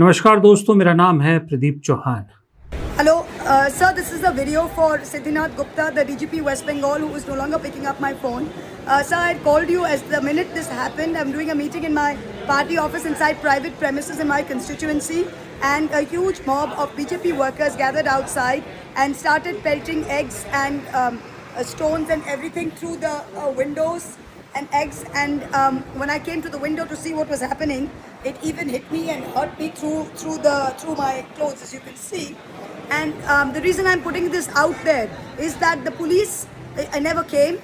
नमस्कार दोस्तों, मेरा नाम है Pradeep Chauhan. Hello, sir. This is a video for Siddhinath Gupta, the DGP West Bengal, who is no longer picking up my phone. Sir, I called you as the minute this happened. I'm doing a meeting in my party office inside private premises in my constituency, and a huge mob of BJP workers gathered outside and started pelting eggs and stones and everything through the windows and eggs. And when I came to the window to see what was happening, it even hit me and hurt me through my clothes, as you can see. And the reason I'm putting this out there is that the police, I never came.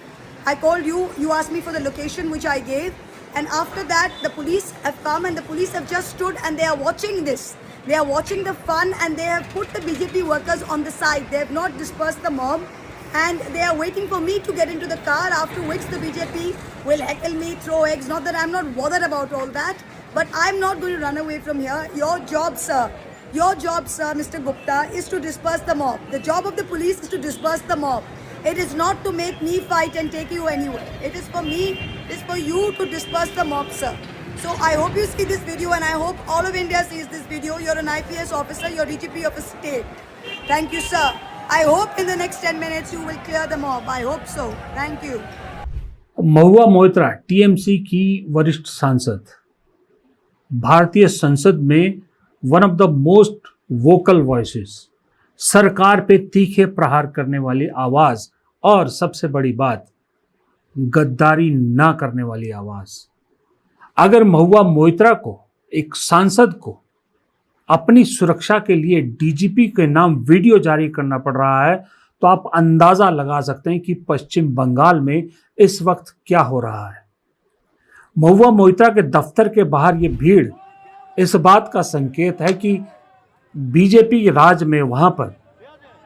I called you, you asked me for the location, which I gave. And after that, the police have come and the police have just stood and they are watching this. They are watching the fun and they have put the BJP workers on the side. They have not dispersed the mob and they are waiting for me to get into the car, after which the BJP will heckle me, throw eggs. Not that I'm not bothered about all that, but I'm not going to run away from here. Your job, sir, Mr. Gupta, is to disperse the mob. The job of the police is to disperse the mob. It is not to make me fight and take you anywhere. It is for me, it is for you to disperse the mob, sir. So I hope you see this video and I hope all of India sees this video. You're an IPS officer, you're DGP of a state. Thank you, sir. I hope in the next 10 minutes you will clear the mob. I hope so. Thank you. Mahua Moitra TMC की वरिष्ठ सांसद, भारतीय संसद में one of the most vocal voices, सरकार पे तीखे प्रहार करने वाली आवाज और सबसे बड़ी बात, गद्दारी ना करने वाली आवाज। अगर महुआ मोइत्रा को, एक सांसद को, अपनी सुरक्षा के लिए डीजीपी के नाम वीडियो जारी करना पड़ रहा है, तो आप अंदाजा लगा सकते हैं कि पश्चिम बंगाल में इस वक्त क्या हो रहा है। महुआ मोइत्रा के दफ्तर के बाहर ये भीड़ इस बात का संकेत है कि बीजेपी राज में वहां पर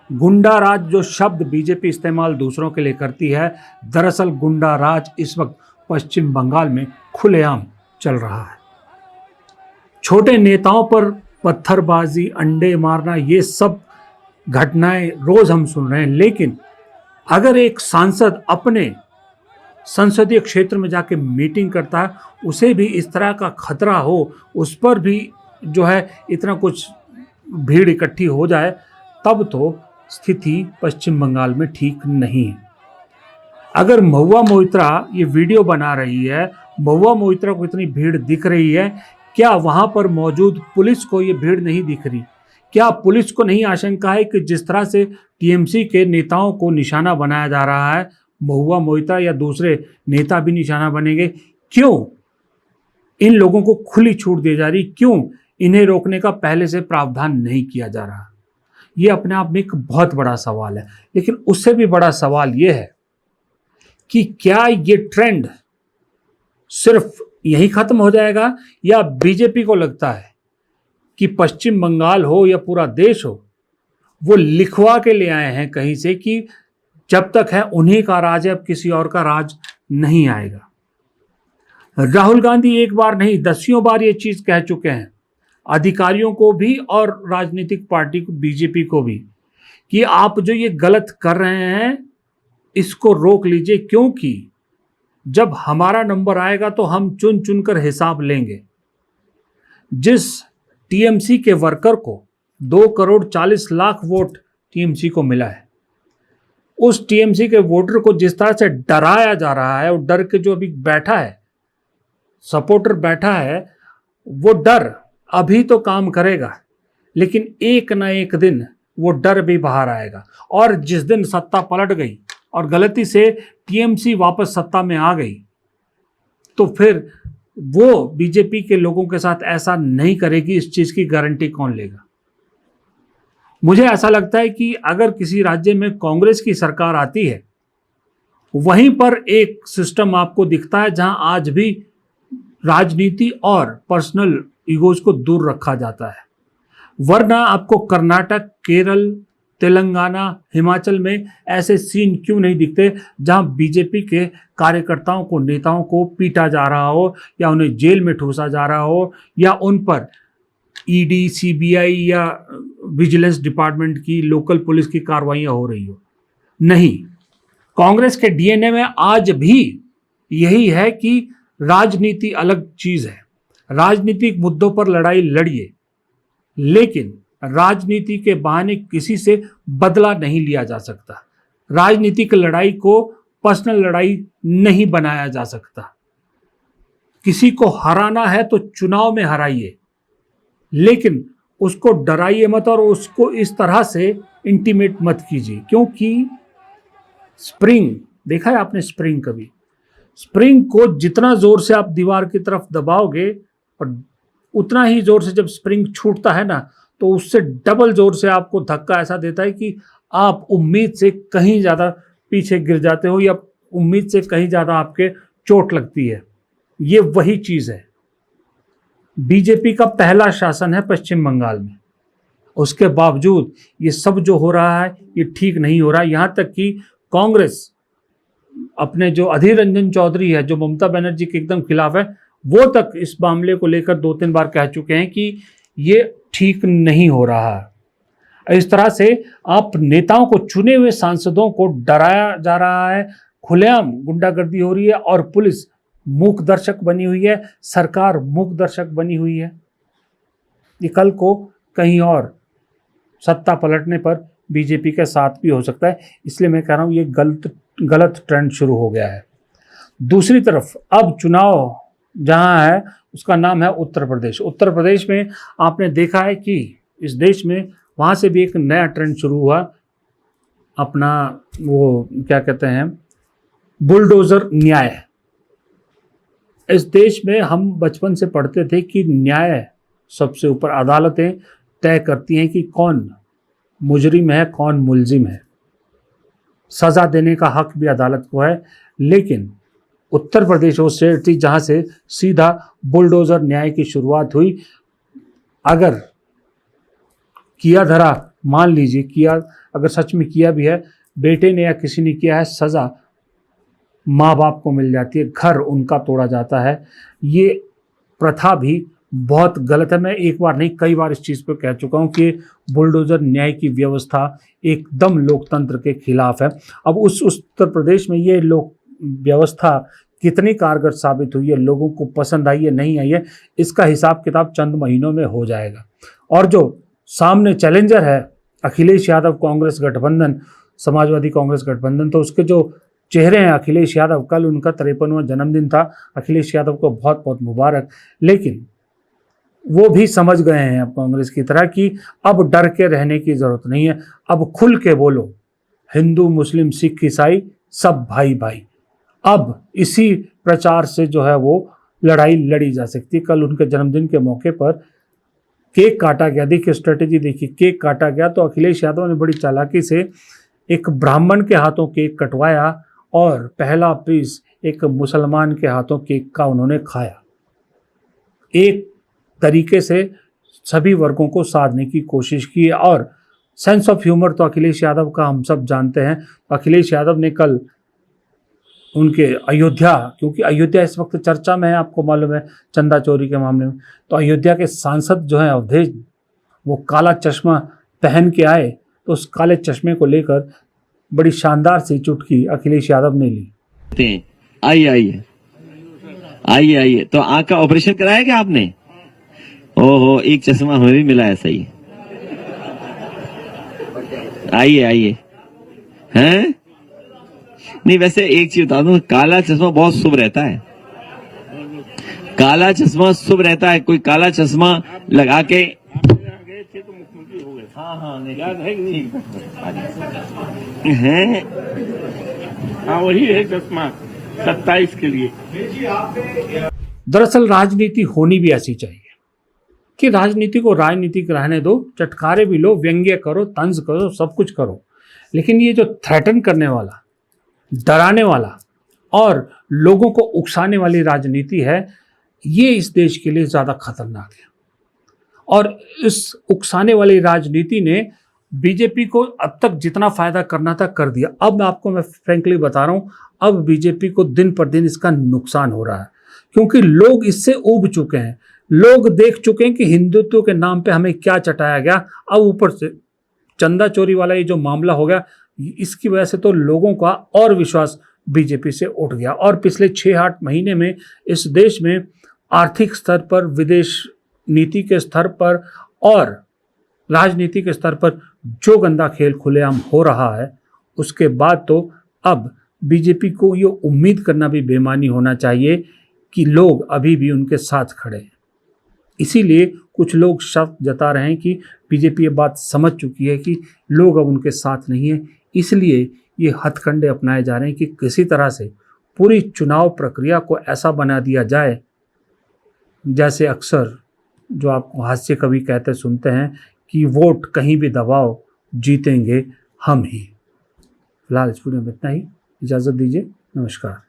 गुंडा राज, जो शब्द बीजेपी इस्तेमाल दूसरों के लिए करती है, दरअसल गुंडा राज इस वक्त पश्चिम बंगाल में खुलेआम चल रहा है। छोटे नेताओं पर पत्थरबाजी, अंडे मारना, ये सब घटनाएं रोज हम सुन रहे हैं, लेकिन अगर एक सांसद अपने संसदीय क्षेत्र में जाके मीटिंग करता है, उसे भी इस तरह का खतरा हो, उस पर भी जो है इतना कुछ भीड़ इकट्ठी हो जाए, तब तो स्थिति पश्चिम बंगाल में ठीक नहीं है। अगर महुआ मोइत्रा ये वीडियो बना रही है, महुआ मोइत्रा को इतनी भीड़ दिख रही है, क्या वहां पर मौजूद पुलिस को ये भीड़ नहीं दिख रही? क्या पुलिस को नहीं आशंका है कि जिस तरह से टीएमसी के नेताओं को निशाना बनाया जा रहा है, महुआ मोइत्रा या दूसरे नेता भी निशाना बनेंगे? क्यों इन लोगों को खुली छूट दी जा रही? क्यों इन्हें रोकने का पहले से प्रावधान नहीं किया जा रहा? ये अपने आप में एक बहुत बड़ा सवाल है। लेकिन उससे भी बड़ा सवाल ये है कि क्या ये ट्रेंड सिर्फ यहीं खत्म हो जाएगा, या बीजेपी को लगता है कि पश्चिम बंगाल हो या पूरा देश हो, वो लिखवा के ले आए हैं कहीं से कि जब तक है उन्हीं का राज है, अब किसी और का राज नहीं आएगा। राहुल गांधी एक बार नहीं, दसियों बार ये चीज कह चुके हैं अधिकारियों को भी और राजनीतिक पार्टी को, बीजेपी को भी, कि आप जो ये गलत कर रहे हैं इसको रोक लीजिए, क्योंकि जब हमारा नंबर आएगा तो हम चुन चुन कर हिसाब लेंगे। जिस टीएमसी के वर्कर को 2,40,00,000 वोट टीएमसी को मिला है, उस टीएमसी के वोटर को जिस तरह से डराया जा रहा है, और डर के जो अभी बैठा है, सपोर्टर बैठा है, वो डर अभी तो काम करेगा, लेकिन एक ना एक दिन वो डर भी बाहर आएगा। और जिस दिन सत्ता पलट गई और गलती से टीएमसी वापस सत्ता में आ गई, तो फिर वो बीजेपी के लोगों के साथ ऐसा नहीं करेगी, इस चीज की गारंटी कौन लेगा? मुझे ऐसा लगता है कि अगर किसी राज्य में कांग्रेस की सरकार आती है, वहीं पर एक सिस्टम आपको दिखता है जहां आज भी राजनीति और पर्सनल ईगोज को दूर रखा जाता है। वरना आपको कर्नाटक, केरल, तेलंगाना, हिमाचल में ऐसे सीन क्यों नहीं दिखते जहां बीजेपी के कार्यकर्ताओं को, नेताओं को पीटा जा रहा हो, या उन्हें जेल में ठूसा जा रहा हो, या उन पर ईडी, सीबीआई या विजिलेंस डिपार्टमेंट की, लोकल पुलिस की कार्रवाइयां हो रही हो? नहीं, कांग्रेस के डीएनए में आज भी यही है कि राजनीति अलग चीज है। राजनीतिक मुद्दों पर लड़ाई लड़िए, लेकिन राजनीति के बहाने किसी से बदला नहीं लिया जा सकता। राजनीतिक लड़ाई को पर्सनल लड़ाई नहीं बनाया जा सकता। किसी को हराना है तो चुनाव में हराइए, लेकिन उसको डराइए मत और उसको इस तरह से इंटीमेट मत कीजिए। क्योंकि स्प्रिंग देखा है आपने, स्प्रिंग कभी, स्प्रिंग को जितना जोर से आप दीवार की तरफ दबाओगे और उतना ही जोर से जब स्प्रिंग छूटता है ना, तो उससे डबल जोर से आपको धक्का ऐसा देता है कि आप उम्मीद से कहीं ज़्यादा पीछे गिर जाते हो या उम्मीद से कहीं ज़्यादा आपके चोट लगती है। ये वही चीज़ है। बीजेपी का पहला शासन है पश्चिम बंगाल में, उसके बावजूद ये सब जो हो रहा है ये ठीक नहीं हो रहा है। यहाँ तक कि कांग्रेस अपने जो अधीर रंजन चौधरी है, जो ममता बनर्जी के एकदम खिलाफ है, वो तक इस मामले को लेकर 2-3 बार कह चुके हैं कि ये ठीक नहीं हो रहा है। इस तरह से आप नेताओं को, चुने हुए सांसदों को डराया जा रहा है, खुलेआम गुंडागर्दी हो रही है और पुलिस मूक दर्शक बनी हुई है, सरकार मूक दर्शक बनी हुई है। ये कल को कहीं और सत्ता पलटने पर बीजेपी के साथ भी हो सकता है। इसलिए मैं कह रहा हूँ ये गलत ट्रेंड शुरू हो गया है। दूसरी तरफ अब चुनाव जहाँ है उसका नाम है उत्तर प्रदेश। उत्तर प्रदेश में आपने देखा है कि इस देश में वहाँ से भी एक नया ट्रेंड शुरू हुआ, अपना वो क्या कहते हैं, बुलडोज़र न्याय। इस देश में हम बचपन से पढ़ते थे कि न्याय सबसे ऊपर, अदालतें तय करती हैं कि कौन मुजरिम है, कौन मुलजिम है। सज़ा देने का हक भी अदालत को है। लेकिन उत्तर प्रदेश वो स्टेट थी जहाँ से सीधा बुलडोज़र न्याय की शुरुआत हुई। अगर किया धरा, मान लीजिए किया, अगर सच में किया भी है, बेटे ने या किसी ने किया है, सज़ा माँ बाप को मिल जाती है, घर उनका तोड़ा जाता है। ये प्रथा भी बहुत गलत है। मैं एक बार नहीं कई बार इस चीज़ पर कह चुका हूँ कि बुलडोज़र न्याय की व्यवस्था एकदम लोकतंत्र के खिलाफ है। अब उस उत्तर प्रदेश में ये लोक व्यवस्था कितनी कारगर साबित हुई है, लोगों को पसंद आई है, नहीं आई है, इसका हिसाब किताब चंद महीनों में हो जाएगा। और जो सामने चैलेंजर है अखिलेश यादव, कांग्रेस गठबंधन, समाजवादी कांग्रेस गठबंधन, तो उसके जो चेहरे हैं, अखिलेश यादव, कल उनका 53वां जन्मदिन था। अखिलेश यादव को बहुत बहुत मुबारक। लेकिन वो भी समझ गए हैं अब कांग्रेस की तरह कि अब डर के रहने की ज़रूरत नहीं है, अब खुल के बोलो, हिंदू मुस्लिम सिख ईसाई सब भाई भाई। अब इसी प्रचार से जो है वो लड़ाई लड़ी जा सकती है। कल उनके जन्मदिन के मौके पर केक काटा गया। देखिए स्ट्रेटेजी देखिए, केक काटा गया तो अखिलेश यादव ने बड़ी चालाकी से एक ब्राह्मण के हाथों केक कटवाया और पहला पीस एक मुसलमान के हाथों केक का उन्होंने खाया। एक तरीके से सभी वर्गों को साधने की कोशिश की। और सेंस ऑफ ह्यूमर तो अखिलेश यादव का हम सब जानते हैं। अखिलेश यादव ने कल उनके अयोध्या, क्योंकि अयोध्या इस वक्त चर्चा में है, आपको मालूम है चंदा चोरी के मामले में, तो अयोध्या के सांसद जो हैं अवधेश, वो काला चश्मा पहन के आए, तो उस काले चश्मे को लेकर बड़ी शानदार सी चुटकी अखिलेश यादव ने ली। आइए आइए आइए। तो आंख का ऑपरेशन कराया क्या आपने? ओहो, एक चश्मा हमें भी मिला है, सही। आइए आइए। हैं? नहीं, वैसे एक चीज बता दूं, काला चश्मा बहुत शुभ रहता है। काला चश्मा शुभ रहता है। कोई काला चश्मा लगा के हैं, हाँ वही है चश्मा 27 के लिए। दरअसल राजनीति होनी भी ऐसी चाहिए कि राजनीति को राजनीतिक रहने दो, चटकारे भी लो, व्यंग्य करो, तंज करो, सब कुछ करो। लेकिन ये जो थ्रेटन करने वाला, डराने वाला और लोगों को उकसाने वाली राजनीति है, ये इस देश के लिए ज़्यादा खतरनाक है। और इस उकसाने वाली राजनीति ने बीजेपी को अब तक जितना फ़ायदा करना था कर दिया। अब मैं फ्रेंकली बता रहा हूँ, अब बीजेपी को दिन पर दिन इसका नुकसान हो रहा है, क्योंकि लोग इससे ऊब चुके हैं। लोग देख चुके हैं कि हिंदुत्व के नाम पे हमें क्या चटाया गया। अब ऊपर से चंदा चोरी वाला ये जो मामला हो गया, इसकी वजह से तो लोगों का और विश्वास बीजेपी से उठ गया। और पिछले 6-8 महीने में इस देश में आर्थिक स्तर पर, विदेश नीति के स्तर पर और राजनीतिक स्तर पर जो गंदा खेल खुलेआम हो रहा है, उसके बाद तो अब बीजेपी को ये उम्मीद करना भी बेमानी होना चाहिए कि लोग अभी भी उनके साथ खड़े हैं। इसीलिए कुछ लोग शक जता रहे हैं कि बीजेपी ये बात समझ चुकी है कि लोग अब उनके साथ नहीं हैं, इसलिए ये हथकंडे अपनाए जा रहे हैं कि किसी तरह से पूरी चुनाव प्रक्रिया को ऐसा बना दिया जाए जैसे अक्सर जो आप हास्य कवि कहते सुनते हैं कि वोट कहीं भी दबाओ, जीतेंगे हम ही। फिलहाल इस वीडियो में इतना ही, इजाज़त दीजिए, नमस्कार।